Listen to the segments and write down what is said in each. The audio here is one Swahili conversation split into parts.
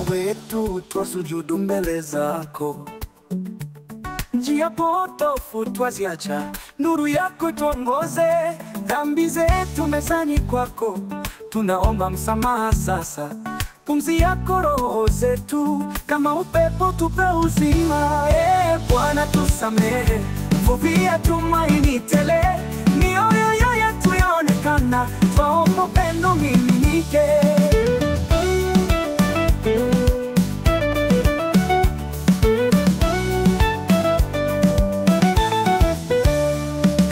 wetu, twasujudu mbele zako. Njia potofu twaziacha, nuru yako tuongoze. Dhambi zetu mezani kwako, tunaomba msamaha sasa. Pumzi yako roho zetu, kama upepo tupe uzima. Bwana tusamehe, vuvia tumaini tele. Mioyo yetu yaonekana, twaomba upendo miminike.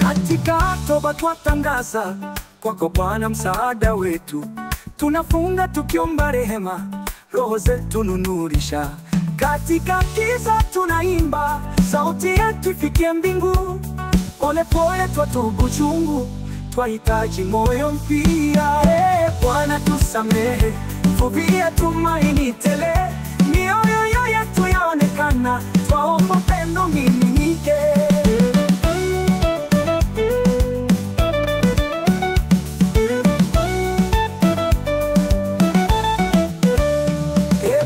Katika toba twatangaza, kwako Bwana msaada wetu. Tunafunga tukiomba rehema, roho zetu nunurisha. Katika giza tunaimba, sauti yetu ifikie mbingu. Pole pole twatubu chungu, twahitaji moyo mpya. Bwana tusamehe, vuvia tumaini tele. Mioyo yetu yaonekana, twaomba upendo miminike.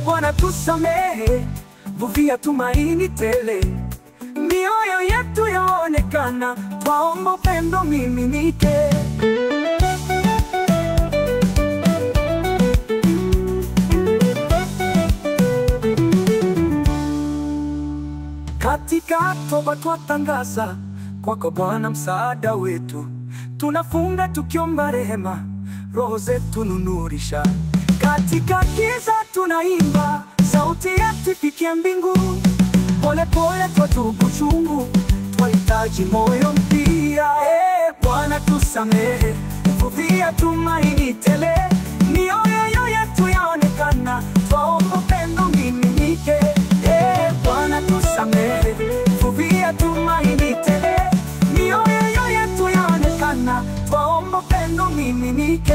Bwana tusamehe, vuvia tumaini tele. Mioyo yetu yaonekana, twaomba upendo miminike. Katika toba twatangaza, kwako Bwana msaada wetu. Tunafunga tukiomba rehema, roho zetu nunurisha. Katika giza tunaimba, sauti yetu ifikie mbingu. Pole pole twatubu chungu, twahitaji moyo mpya. Bwana tusamehe, vuvia tumaini tele. Mioyo yetu yaonekana, twaomba upendo miminike. Bwana tusamehe, vuvia tumaini tele. Mioyo yetu yaonekana, twaomba upendo miminike.